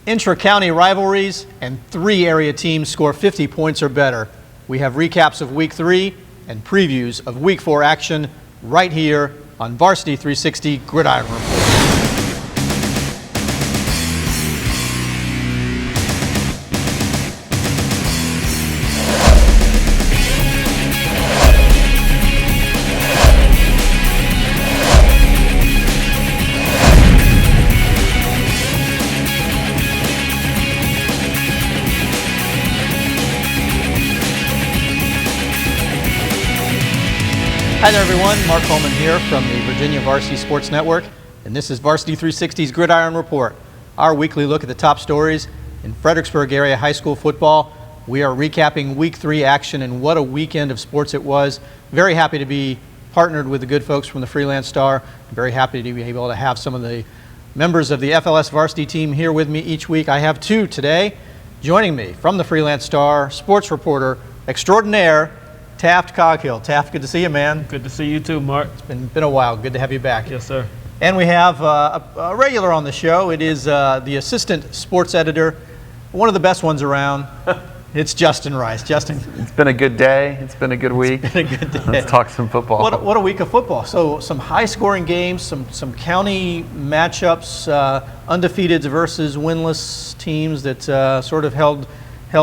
intra-county rivalries, and 3 area teams score 50 points or better. We have recaps of Week 3 and previews of Week 4 action right here on Varsity 360 Gridiron Report. Hi there everyone, Mark Coleman here from the Virginia Varsity Sports Network, and this is Varsity 360's Gridiron Report, our weekly look at the top stories in Fredericksburg area high school football. We are recapping Week 3 action, and what a weekend of sports it was. Very happy to be partnered with the good folks from the Freelance Star. Very happy to be able to have some of the members of the FLS Varsity team here with me each week. I have 2 today. Joining me from the Freelance Star, sports reporter extraordinaire, Taft Coghill. Taft, good to see you, man. Good to see you too, Mark. It's been a while. Good to have you back. Yes, sir. And we have a regular on the show. It is the assistant sports editor, one of the best ones around. It's Justin Rice. Justin. It's been a good day. It's been a good week. It's been a good day. Let's talk some football. What a week of football. So some high-scoring games, some county matchups, undefeated versus winless teams that sort of held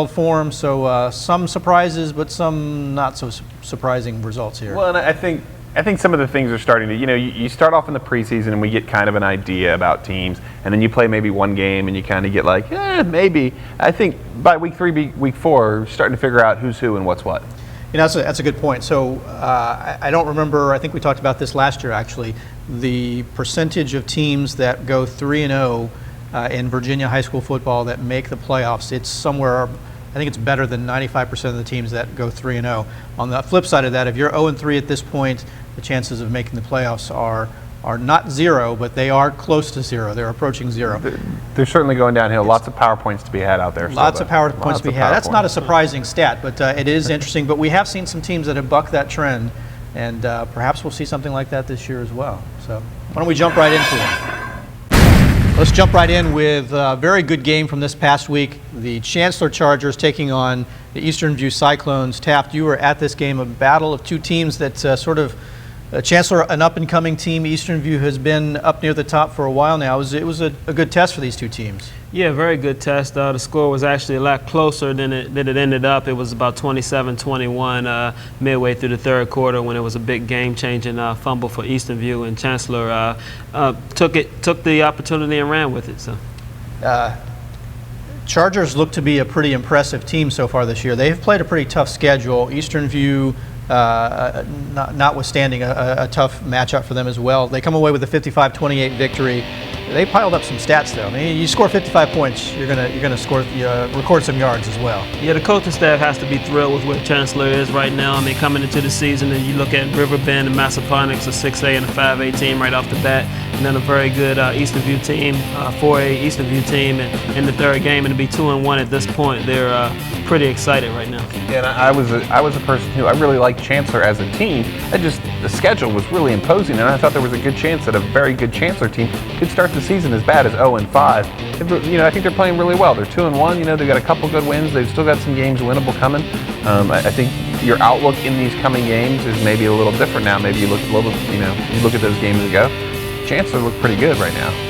form, so some surprises, but some not so surprising results here. Well, and I think some of the things are starting to, you start off in the preseason and we get kind of an idea about teams, and then you play maybe one game and you kind of get like, maybe. I think by Week 3, Week 4, we're starting to figure out who's who and what's what. That's a good point. So I don't remember, I think we talked about this last year actually, the percentage of teams that go 3-0 in Virginia high school football that make the playoffs. It's somewhere, I think it's better than 95% of the teams that go 3-0. On the flip side of that, if you're 0-3 at this point, the chances of making the playoffs are not 0, but they are close to 0. They're approaching 0. They're certainly going downhill. Lots of power points to be had out there. Lots of power points to be had. That's not a surprising stat, but it is interesting. But we have seen some teams that have bucked that trend, and perhaps we'll see something like that this year as well. So why don't we jump right into it? Let's jump right in with a very good game from this past week. The Chancellor Chargers taking on the Eastern View Cyclones. Taft, you were at this game, a battle of 2 teams that Chancellor, an up-and-coming team. Eastern View has been up near the top for a while now. It was a good test for these 2 teams. Yeah, very good test. The score was actually a lot closer than it ended up. It was about 27-21 midway through the 3rd quarter when it was a big game-changing fumble for Eastern View, and Chancellor took the opportunity and ran with it. So. Chargers look to be a pretty impressive team so far this year. They've played a pretty tough schedule. Eastern View, notwithstanding a tough matchup for them as well. They come away with a 55-28 victory. They piled up some stats though. I mean, you score 55 points, you're gonna score record some yards as well. Yeah, the coaching staff has to be thrilled with where Chancellor is right now. I mean, coming into the season, and you look at Riverbend and Massaponax, a 6A and a 5A team right off the bat, and then a very good Eastern View team, 4A Eastern View team in the 3rd game, and to be 2-1 at this point, they're pretty excited right now. Yeah, and I was a person who I really liked Chancellor as a team. The schedule was really imposing, and I thought there was a good chance that a very good Chancellor team could start the season as bad as 0-5. I think they're playing really well. They're 2-1. They've got a couple good wins. They've still got some games winnable coming. I think your outlook in these coming games is maybe a little different now. Maybe you look a little, you look at those games ago. Chancellor looked pretty good right now.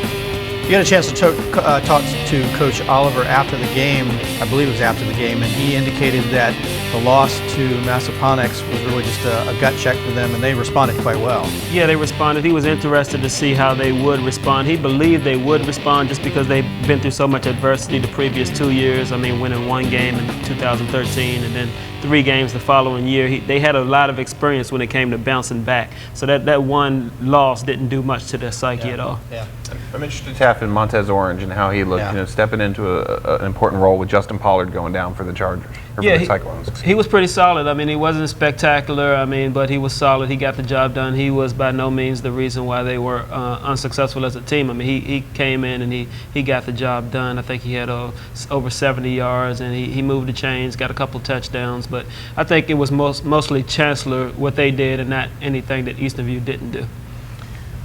You got a chance to talk to Coach Oliver after the game. I believe it was after the game, and he indicated that the loss to Massaponax was really just a gut check for them, and they responded quite well. Yeah, they responded. He was interested to see how they would respond. He believed they would respond just because they've been through so much adversity the previous 2 years. I mean, winning 1 game in 2013 and then 3 games the following year. They had a lot of experience when it came to bouncing back. So that one loss didn't do much to their psyche at all. Yeah. I'm interested, Taft, in Montez Orange and how he looked, stepping into an important role with Justin Pollard going down for the Chargers. For the Cyclones. He was pretty solid. I mean, he wasn't spectacular, but he was solid. He got the job done. He was by no means the reason why they were unsuccessful as a team. I mean, he came in and he got the job done. I think he had over 70 yards, and he moved the chains, got a couple touchdowns. But I think it was mostly Chancellor, what they did, and not anything that Eastern View didn't do.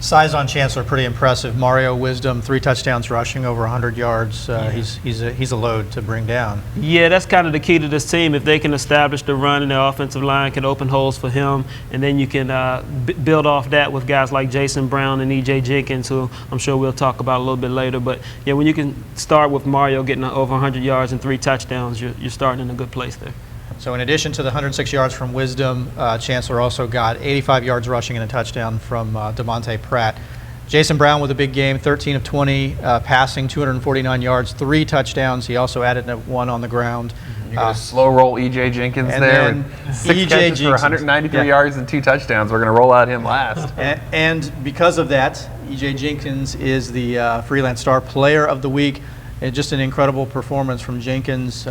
Size on Chancellor, pretty impressive. Mario Wisdom, 3 touchdowns rushing, over 100 yards. He's a load to bring down. Yeah, that's kind of the key to this team. If they can establish the run and the offensive line can open holes for him, and then you can build off that with guys like Jason Brown and E.J. Jenkins, who I'm sure we'll talk about a little bit later. But yeah, when you can start with Mario getting over 100 yards and 3 touchdowns, you're starting in a good place there. So in addition to the 106 yards from Wisdom, Chancellor also got 85 yards rushing and a touchdown from DeMonte Pratt. Jason Brown with a big game, 13 of 20 passing, 249 yards, 3 touchdowns. He also added 1 on the ground. You got a slow roll E.J. Jenkins and there. Then With 6 catches for 193 yards and 2 touchdowns. We're going to roll out him last. And because of that, E.J. Jenkins is the Freelance Star Player of the Week. And just an incredible performance from Jenkins.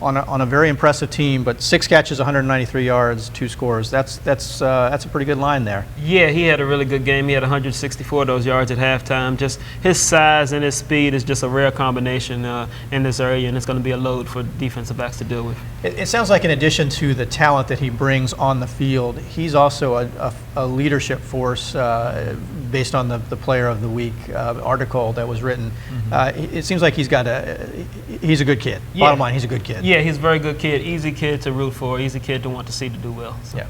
On a very impressive team, but 6 catches, 193 yards, 2 scores. That's a pretty good line there. Yeah, he had a really good game. He had 164 of those yards at halftime. Just his size and his speed is just a rare combination in this area, and it's going to be a load for defensive backs to deal with. It sounds like in addition to the talent that he brings on the field, he's also a leadership force based on the Player of the Week article that was written. It seems like he's a good kid. Yeah. Bottom line, he's a good kid. Yeah, he's a very good kid, easy kid to root for, easy kid to want to see to do well. So, yeah.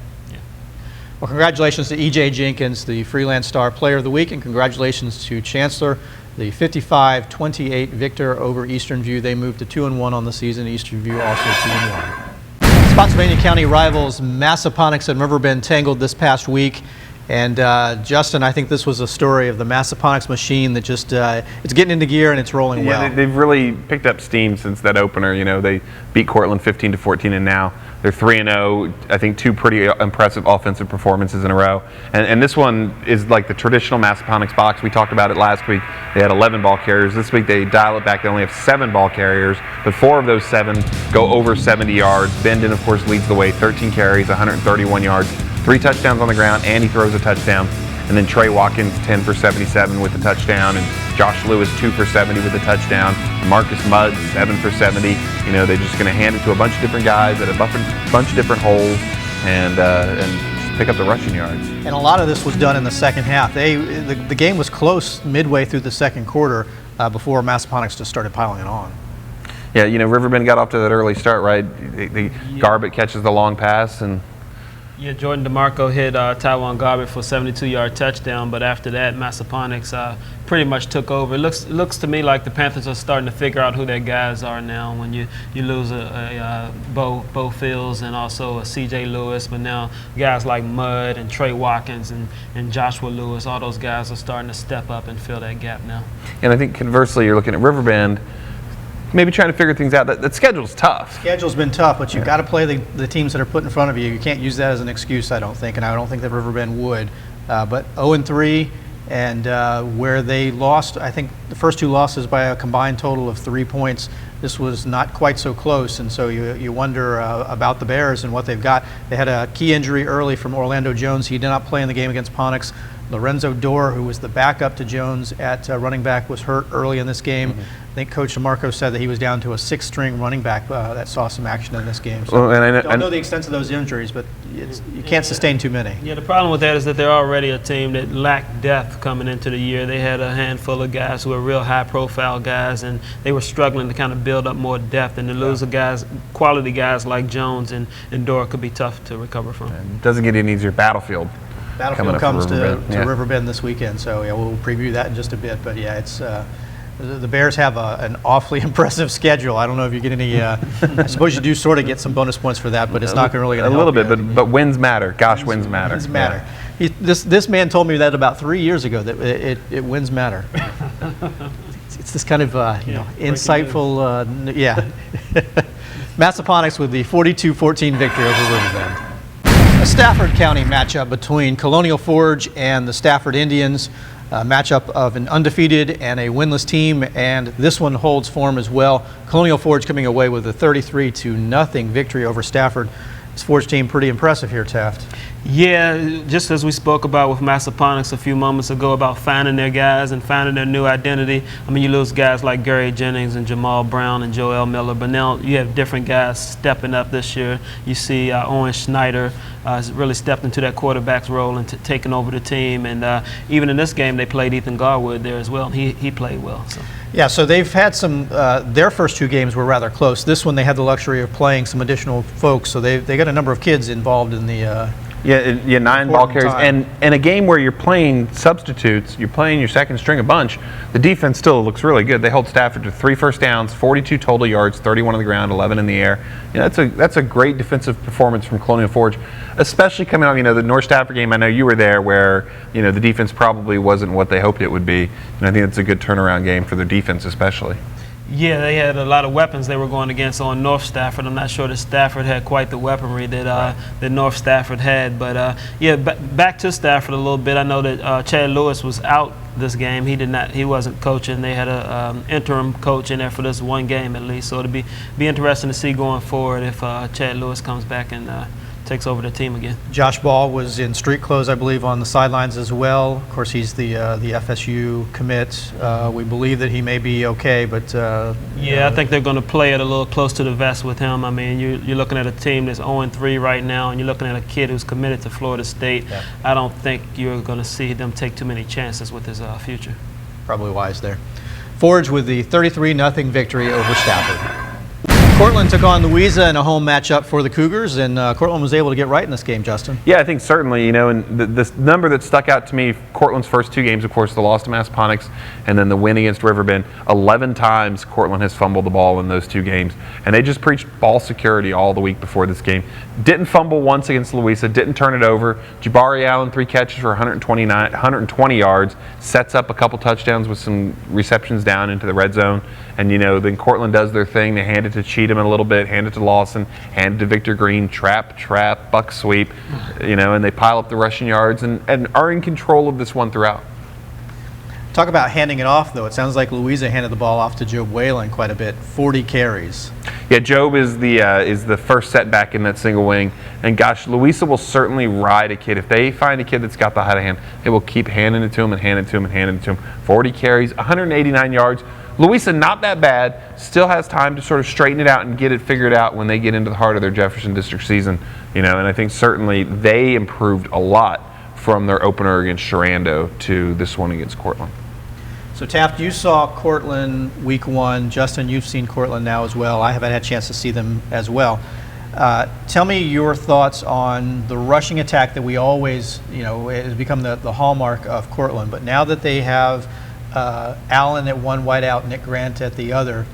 Well, congratulations to E.J. Jenkins, the Freelance Star Player of the Week, and congratulations to Chancellor, the 55-28 victor over Eastern View. They moved to 2-1 on the season. Eastern View also 2-1. Spotsylvania County rivals Massaponax and Riverbend tangled this past week. And Justin, I think this was a story of the Massaponax machine that just it's getting into gear and it's rolling well. Yeah, they've really picked up steam since that opener. You know, they beat Cortland 15-14, and now they're 3-0. I think 2 pretty impressive offensive performances in a row. And this one is like the traditional Massaponax box. We talked about it last week. They had 11 ball carriers. This week they dial it back. They only have 7 ball carriers, but 4 of those 7 go over 70 yards. Bendon, of course, leads the way, 13 carries, 131 yards. 3 touchdowns on the ground, and he throws a touchdown. And then Trey Watkins, 10 for 77 with a touchdown, and Josh Lewis, 2 for 70 with a touchdown. Marcus Mudd, 7 for 70. You know, they're just going to hand it to a bunch of different guys at a bunch of different holes, and just pick up the rushing yards. And a lot of this was done in the second half. The game was close midway through the second quarter before Massaponax just started piling it on. Yeah, you know, Riverbend got off to that early start, right? Garbett catches the long pass, and yeah, Jordan DeMarco hit Taiwan Garbett for a 72-yard touchdown, but after that, Massaponax pretty much took over. It looks to me like the Panthers are starting to figure out who their guys are now. When you lose a Bo Fields and also a C.J. Lewis, but now guys like Mudd and Trey Watkins and Joshua Lewis, all those guys are starting to step up and fill that gap now. And I think conversely, you're looking at Riverbend, maybe trying to figure things out. That schedule's tough. Schedule's been tough, but you've got to play the teams that are put in front of you. You can't use that as an excuse, I don't think, and I don't think that Riverbend would. But 0-3, and where they lost, I think the first 2 losses by a combined total of 3 points. This was not quite so close, and so you wonder about the Bears and what they've got. They had a key injury early from Orlando Jones. He did not play in the game against Ponax. Lorenzo Dorr, who was the backup to Jones at running back, was hurt early in this game. I think Coach DeMarco said that he was down to a 6th-string running back that saw some action in this game. So I don't know the extent of those injuries, but you can't sustain too many. Yeah, the problem with that is that they're already a team that lacked depth coming into the year. They had a handful of guys who were real high-profile guys, and they were struggling to kind of build up more depth. And to lose quality guys like Jones and Dorr could be tough to recover from. It doesn't get any easier. Battlefield comes to Riverbend this weekend, so yeah, we'll preview that in just a bit. But yeah, it's the Bears have an awfully impressive schedule. I don't know if you get any. I suppose you do sort of get some bonus points for that, but it's not really going to help. A little bit, but wins matter. Gosh, wins matter. Wins matter. Yeah. This man told me that about 3 years ago, that it wins matter. It's this kind of insightful. Yeah. Massaponax with the 42-14 victory over Riverbend. A Stafford County matchup between Colonial Forge and the Stafford Indians. A matchup of an undefeated and a winless team, and this one holds form as well. Colonial Forge coming away with a 33-0 victory over Stafford. this Forge team pretty impressive here, Taft. Yeah, just as we spoke about with Massaponax a few moments ago about finding their guys and finding their new identity. I mean, you lose guys like Gary Jennings and Jamal Brown and Joel Miller, but now you have different guys stepping up this year. You see Owen Schneider has really stepped into that quarterback's role and taking over the team. And even in this game, they played Ethan Garwood there as well, and he played well. So. Yeah, so they've had some, their first 2 games were rather close. This one they had the luxury of playing some additional folks, so they got a number of kids involved in the 9 ball carries, and a game where you're playing substitutes, you're playing your second string a bunch. The defense still looks really good. They hold Stafford to 3 first downs, 42 total yards, 31 on the ground, 11 in the air. That's a great defensive performance from Colonial Forge, especially coming off the North Stafford game. I know you were there, where the defense probably wasn't what they hoped it would be, and I think it's a good turnaround game for their defense, especially. Yeah, they had a lot of weapons they were going against on North Stafford. I'm not sure that Stafford had quite the weaponry that North Stafford had. But, back to Stafford a little bit. I know that Chad Lewis was out this game. He wasn't coaching. They had an interim coach in there for this one game at least. So it'll be interesting to see going forward if Chad Lewis comes back and takes over the team again. Josh Ball was in street clothes, I believe, on the sidelines as well. Of course, he's the FSU commit. We believe that he may be okay, but I think they're going to play it a little close to the vest with him. I mean, you're looking at a team that's 0-3 right now, and you're looking at a kid who's committed to Florida State. Yeah. I don't think you're going to see them take too many chances with his future. Probably wise there. Forge with the 33-0 victory over Stafford. Cortland took on Louisa in a home matchup for the Cougars, and Cortland was able to get right in this game, Justin. Yeah, I think certainly, and the number that stuck out to me, Cortland's first 2 games, of course, the loss to Massaponax and then the win against Riverbend. 11 times Cortland has fumbled the ball in those 2 games, and they just preached ball security all the week before this game. Didn't fumble once against Louisa, didn't turn it over. Jabari Allen, 3 catches for 120 yards, sets up a couple touchdowns with some receptions down into the red zone. And, then Cortland does their thing. They hand it to Cheatham a little bit, hand it to Lawson, hand it to Victor Green, trap, buck sweep, and they pile up the rushing yards and are in control of this one throughout. Talk about handing it off, though. It sounds like Louisa handed the ball off to Job Whalen quite a bit, 40 carries. Yeah, Job is the first setback in that single wing. And, gosh, Louisa will certainly ride a kid. If they find a kid that's got the high hand, they will keep handing it to him and handing it to him and handing it to him. 40 carries, 189 yards. Louisa, not that bad, still has time to sort of straighten it out and get it figured out when they get into the heart of their Jefferson District season. And I think certainly they improved a lot from their opener against Sherando to this one against Cortland. So, Taft, you saw Cortland week 1. Justin, you've seen Cortland now as well. I haven't had a chance to see them as well. Tell me your thoughts on the rushing attack that we always, has become the hallmark of Cortland. But now that they have Allen at one wideout, Nick Grant at the other,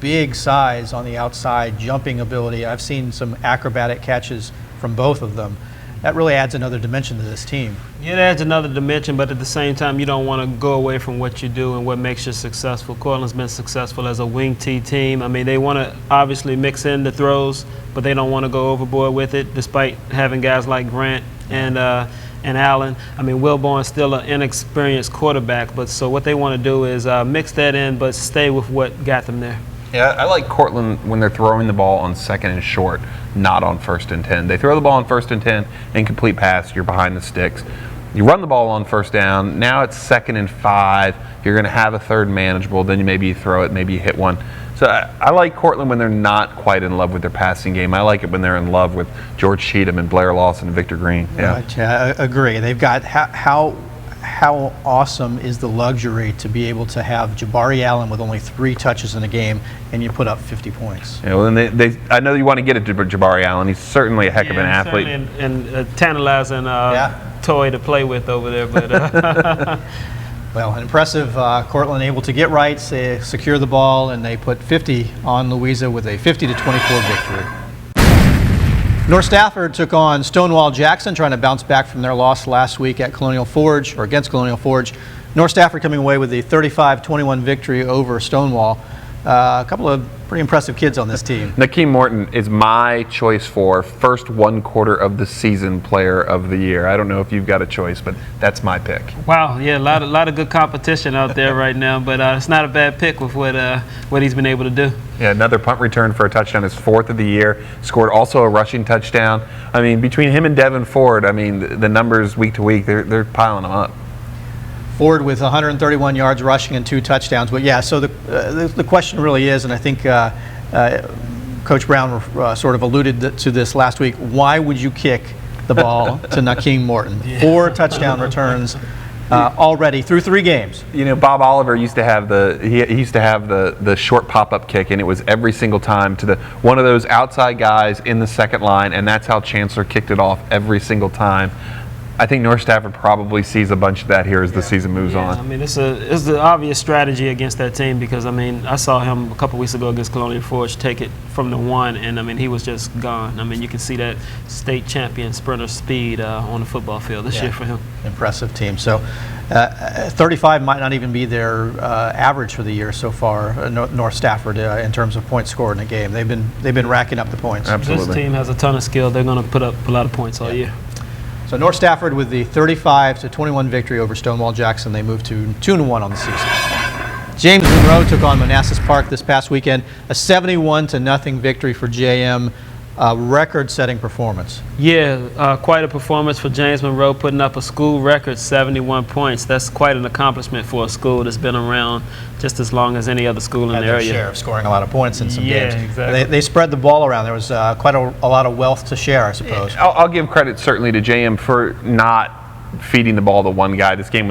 big size on the outside, jumping ability. I've seen some acrobatic catches from both of them. That really adds another dimension to this team. Yeah, it adds another dimension, but at the same time, you don't want to go away from what you do and what makes you successful. Cortland's been successful as a wing T team. I mean, they want to obviously mix in the throws, but they don't want to go overboard with it, despite having guys like Grant and Allen. I mean, Wilborn's still an inexperienced quarterback, but so what they want to do is mix that in, but stay with what got them there. Yeah, I like Cortland when they're throwing the ball on 2nd and short, not on 1st and 10. They throw the ball on 1st and 10, incomplete pass, you're behind the sticks. You run the ball on 1st down, now it's 2nd and 5, you're going to have a 3rd manageable, then maybe you throw it, maybe you hit one. So I like Cortland when they're not quite in love with their passing game. I like it when they're in love with George Cheatham and Blair Lawson and Victor Green. Yeah, right, I agree. They've got how awesome is the luxury to be able to have Jabari Allen with only 3 touches in a game and you put up 50 points. Yeah, well, and I know you want to get it to Jabari Allen. He's certainly a heck of an athlete. And a tantalizing toy to play with over there. But well, an impressive Cortland able to get right, secure the ball, and they put 50 on Louisa with a 50-24 victory. North Stafford took on Stonewall Jackson, trying to bounce back from their loss last week at Colonial Forge, or against Colonial Forge. North Stafford coming away with a 35-21 victory over Stonewall. A couple of pretty impressive kids on this team. Nakeem Morton is my choice for first 1 quarter of the season player of the year. I don't know if you've got a choice, but that's my pick. Wow, yeah, a lot of good competition out there right now, but it's not a bad pick with what he's been able to do. Yeah, another punt return for a touchdown, his 4th of the year. Scored also a rushing touchdown. I mean, between him and Devin Ford, I mean, the numbers week to week, they're piling them up. Ford with 131 yards rushing and 2 touchdowns. But yeah, so the question really is, and I think Coach Brown sort of alluded to this last week, why would you kick the ball to Nakeem Morton? 4 touchdown returns already through 3 games. You know, Bob Oliver used to have the short pop-up kick, and it was every single time to one of those outside guys in the second line, and that's how Chancellor kicked it off every single time. I think North Stafford probably sees a bunch of that here as the season moves on. I mean, it's the obvious strategy against that team because, I mean, I saw him a couple weeks ago against Colonial Forge take it from the 1, and, I mean, he was just gone. I mean, you can see that state champion sprinter speed on the football field this year for him. Impressive team. So 35 might not even be their average for the year so far, North Stafford, in terms of points scored in a game. They've been racking up the points. Absolutely. This team has a ton of skill. They're going to put up a lot of points all year. So North Stafford with the 35-21 victory over Stonewall Jackson. They moved to 2-1 on the season. James Monroe took on Manassas Park this past weekend. A 71-0 victory for JM. Record-setting performance. Yeah, quite a performance for James Monroe, putting up a school record 71 points. That's quite an accomplishment for a school that's been around just as long as any other school in the area. Share of scoring a lot of points in some games. Yeah, exactly. They spread the ball around. There was quite a lot of wealth to share, I suppose. I'll give credit certainly to JM for not feeding the ball to one guy. This game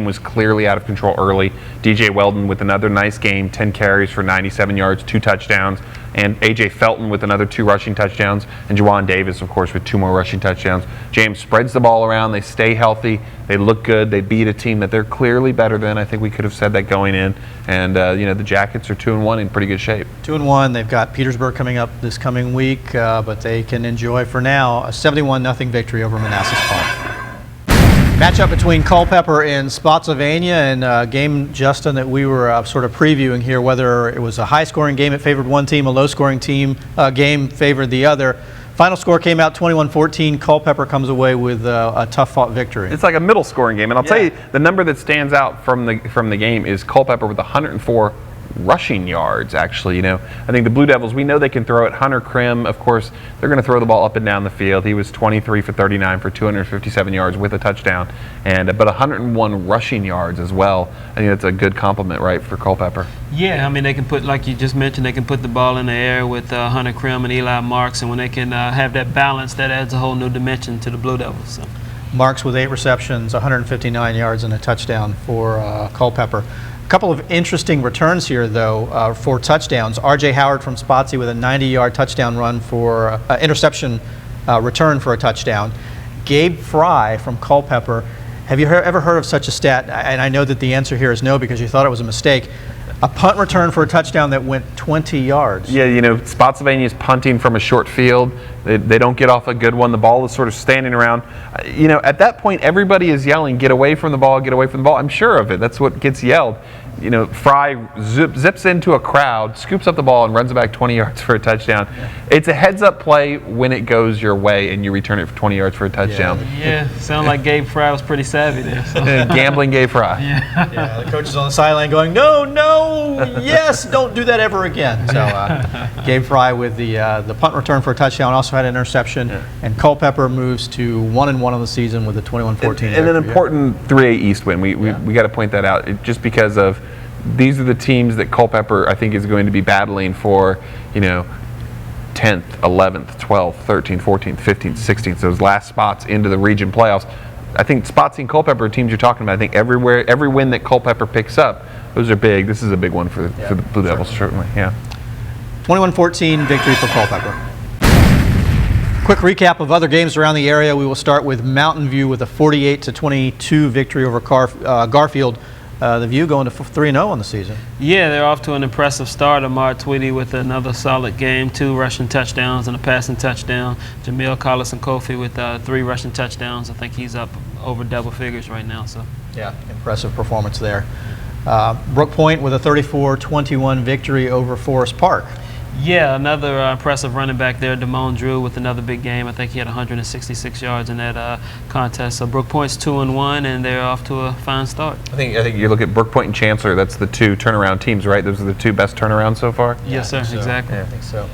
was clearly out of control early. DJ Weldon with another nice game, 10 carries for 97 yards, 2 touchdowns. And A.J. Felton with another 2 rushing touchdowns, and Juwan Davis, of course, with 2 more rushing touchdowns. James spreads the ball around. They stay healthy. They look good. They beat a team that they're clearly better than. I think we could have said that going in. And, you know, the Jackets are 2-1 in pretty good shape. 2-1. They've got Petersburg coming up this coming week, but they can enjoy, for now, a 71-0 victory over Manassas Park. Matchup between Culpeper and Spotsylvania, and a game, Justin, that we were sort of previewing here, whether it was a high-scoring game that favored one team, a low-scoring game favored the other. Final score came out 21-14. Culpeper comes away with a tough-fought victory. It's like a middle-scoring game, and I'll tell you, the number that stands out from the game is Culpeper with 104 rushing yards, actually. You know, I think the Blue Devils, we know they can throw it. Hunter Krim, of course, they're going to throw the ball up and down the field. He was 23 for 39 for 257 yards with a touchdown, and but 101 rushing yards as well. I think that's a good compliment, right, for Culpeper. Yeah, I mean, they can put, like you just mentioned, they can put the ball in the air with Hunter Krim and Eli Marks, and when they can have that balance, that adds a whole new dimension to the Blue Devils. So. Marks with 8 receptions, 159 yards, and a touchdown for Culpeper. Couple of interesting returns here, though, for touchdowns. R.J. Howard from Spotsy with a 90-yard touchdown run for interception return for a touchdown. Gabe Fry from Culpeper. Have you ever heard of such a stat? And I know that the answer here is no because you thought it was a mistake. A punt return for a touchdown that went 20 yards. Yeah, you know, Spotsylvania is punting from a short field. They don't get off a good one. The ball is sort of standing around. You know, at that point, everybody is yelling, get away from the ball, get away from the ball. I'm sure of it. That's what gets yelled. You know, Fry zips into a crowd, scoops up the ball, and runs it back 20 yards for a touchdown. Yeah. It's a heads-up play when it goes your way and you return it for 20 yards for a touchdown. Yeah, sounded like Gabe Fry was pretty savvy there. So. Gambling Gabe Fry. Yeah, the coach is on the sideline going, no, yes, don't do that ever again. So Gabe Fry with the punt return for a touchdown, also had an interception, and Culpeper moves to 1-1 on the season with a 21-14 and an important 3A East win. We got to point that out just because of these are the teams that Culpeper, I think, is going to be battling for, you know, 10th, 11th, 12th, 13th, 14th, 15th, 16th, those last spots into the region playoffs. I think Spotsy and Culpeper are teams you're talking about. I think every win that Culpeper picks up, those are big. This is a big one for the Blue Devils, certainly. Yeah. 21-14 victory for Culpeper. Quick recap of other games around the area. We will start with Mountain View with a 48-22 victory over Garfield. The View going to 3-0 on the season. Yeah, they're off to an impressive start. Amar Tweedy with another solid game, 2 rushing touchdowns and a passing touchdown. Jamil Collison-Kofi with 3 rushing touchdowns. I think he's up over double figures right now. So. Yeah, impressive performance there. Brook Point with a 34-21 victory over Forest Park. Yeah, another impressive running back there, Damone Drew, with another big game. I think he had 166 yards in that contest. So Brook Point's 2-1, and they're off to a fine start. I think you look at Brook Point and Chancellor. That's the two turnaround teams, right? Those are the two best turnarounds so far. Yes, sir. So. Exactly. Yeah, I think so.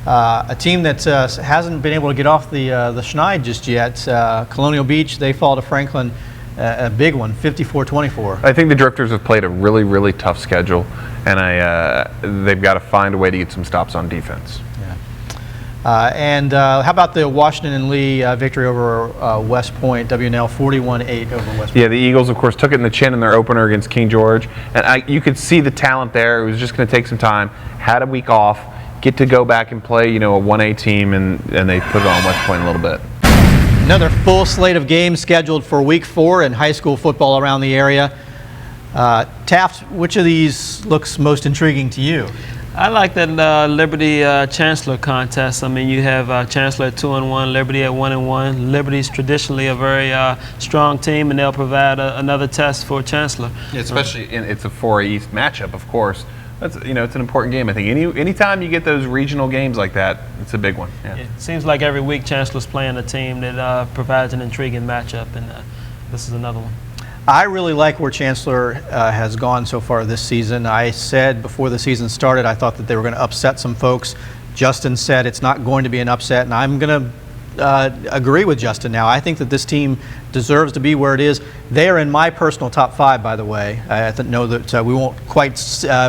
A team that hasn't been able to get off the schneid just yet. Colonial Beach, they fall to Franklin, a big one, 54-24. I think the Drifters have played a really, really tough schedule, and they've got to find a way to get some stops on defense. Yeah. And how about the Washington and Lee victory over West Point, WNL 41-8 over West Point? Yeah, the Eagles, of course, took it in the chin in their opener against King George, and you could see the talent there. It was just going to take some time. Had a week off, get to go back and play, a 1A team, and they put it on West Point a little bit. Another full slate of games scheduled for Week 4 in high school football around the area. Taft, which of these looks most intriguing to you? I like that Liberty Chancellor contest. I mean, you have Chancellor at 2-1, Liberty at 1-1. Liberty's traditionally a very strong team, and they'll provide another test for Chancellor. Yeah, especially it's a 4A East matchup, of course. That's it's an important game. I think anytime you get those regional games like that, it's a big one. Yeah. It seems like every week Chancellor's playing a team that provides an intriguing matchup, and this is another one. I really like where Chancellor has gone so far this season. I said before the season started I thought that they were going to upset some folks. Justin said it's not going to be an upset, and I'm going to agree with Justin now. I think that this team deserves to be where it is. They are in my personal top 5, by the way. I know that we won't quite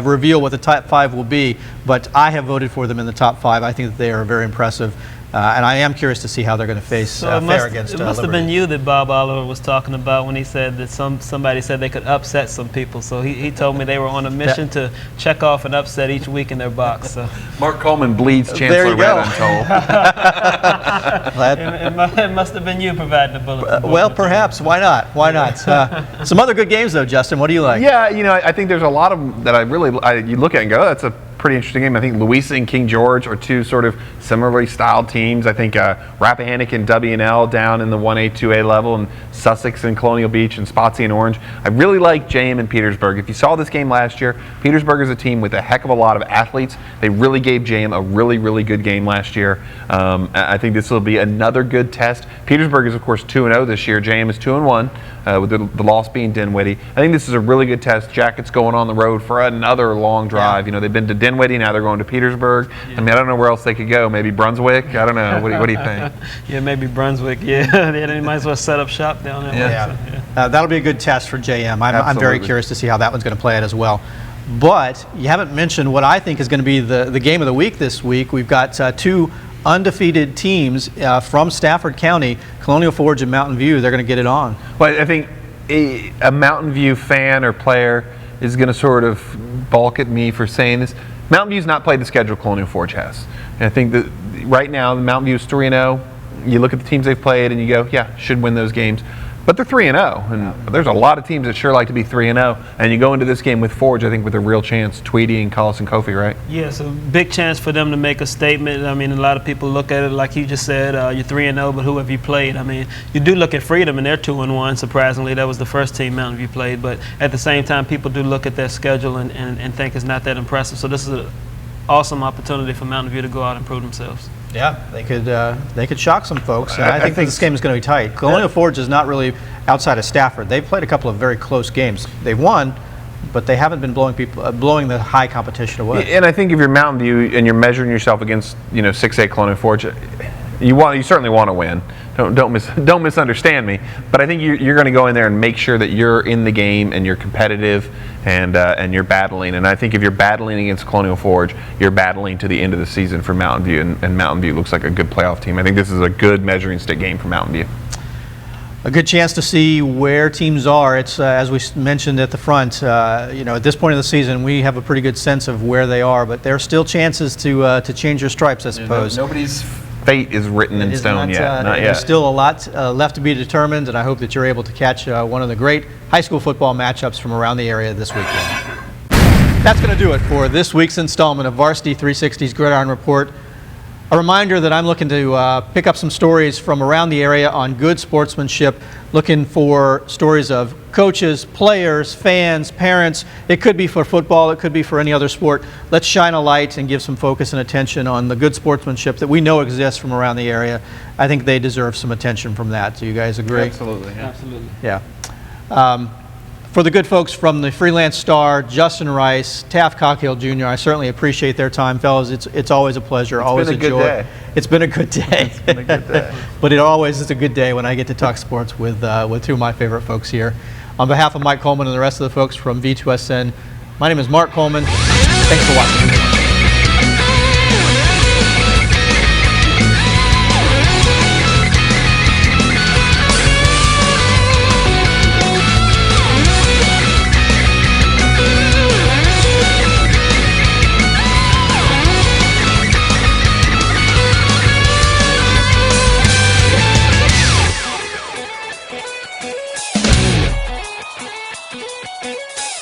reveal what the top 5 will be, but I have voted for them in the top 5. I think that they are very impressive. And I am curious to see how they're going to face fair against It must have Liberty. been you that Bob Oliver was talking about when he said that somebody said they could upset some people. So he told me they were on a mission to check off an upset each week in their box. So. Mark Coleman bleeds There Chancellor you go. Red, I'm told. It must have been you providing the bulletin board. Well, perhaps. Why not? Why not? Some other good games, though, Justin. What do you like? Yeah, I think there's a lot of them that you look at and go, oh, that's a pretty interesting game. I think Louisa and King George are two sort of similarly styled teams. I think Rappahannock and WNL down in the 1A, 2A level, and Sussex and Colonial Beach and Spotsy and Orange. I really like JM and Petersburg. If you saw this game last year, Petersburg is a team with a heck of a lot of athletes. They really gave JM a really, really good game last year. I think this will be another good test. Petersburg is, of course, 2-0 this year. JM is 2-1. With the loss being Dinwiddie. I think this is a really good test. Jackets going on the road for another long drive. Yeah. They've been to Dinwiddie, now they're going to Petersburg. Yeah. I mean, I don't know where else they could go. Maybe Brunswick? I don't know. What do you think? Yeah, maybe Brunswick. Yeah, they might as well set up shop down there. Yeah. That'll be a good test for JM. I'm very curious to see how that one's going to play it as well. But you haven't mentioned what I think is going to be the game of the week this week. We've got two undefeated teams from Stafford County, Colonial Forge and Mountain View. They're going to get it on. Well, I think a Mountain View fan or player is going to sort of balk at me for saying this. Mountain View's not played the schedule Colonial Forge has. And I think that right now, the Mountain View is 3-0. You look at the teams they've played and you go, yeah, should win those games. But they're 3-0, and there's a lot of teams that sure like to be 3-0. And you go into this game with Forge, I think, with a real chance. Tweedy and Collis and Kofi, right? Yeah, so big chance for them to make a statement. I mean, a lot of people look at it like you just said, you're 3-0, but who have you played? I mean, you do look at Freedom, and they're 2-1. Surprisingly, that was the first team Mountain View played. But at the same time, people do look at their schedule and think it's not that impressive. So this is an awesome opportunity for Mountain View to go out and prove themselves. Yeah, they could shock some folks. I think this game is going to be tight. Colonial Forge is not really outside of Stafford. They've played a couple of very close games. They've won, but they haven't been blowing the high competition away. And I think if you're Mountain View and you're measuring yourself against 6A Colonial Forge, you certainly want to win. Don't misunderstand me. But I think you're going to go in there and make sure that you're in the game and you're competitive and you're battling. And I think if you're battling against Colonial Forge, you're battling to the end of the season for Mountain View. And Mountain View looks like a good playoff team. I think this is a good measuring stick game for Mountain View. A good chance to see where teams are. It's as we mentioned at the front. At this point of the season, we have a pretty good sense of where they are, but there are still chances to change your stripes, I suppose. Nobody's fate is written in stone yet. Not yet. There's still a lot left to be determined, and I hope that you're able to catch one of the great high school football matchups from around the area this weekend. That's going to do it for this week's installment of Varsity 360's Gridiron Report. A reminder that I'm looking to pick up some stories from around the area on good sportsmanship, looking for stories of coaches, players, fans, parents. It could be for football, it could be for any other sport. Let's shine a light and give some focus and attention on the good sportsmanship that we know exists from around the area. I think they deserve some attention from that. Do you guys agree? Absolutely. Yeah. Absolutely. Yeah. For the good folks from the Freelance Star, Justin Rice, Taft, Coghill Jr., I certainly appreciate their time, fellas. It's always a pleasure, always a joy. Day. It's been a good day. It's been a good day. But it always is a good day when I get to talk sports with two of my favorite folks here. On behalf of Mike Coleman and the rest of the folks from V2SN, my name is Mark Coleman. Thanks for watching.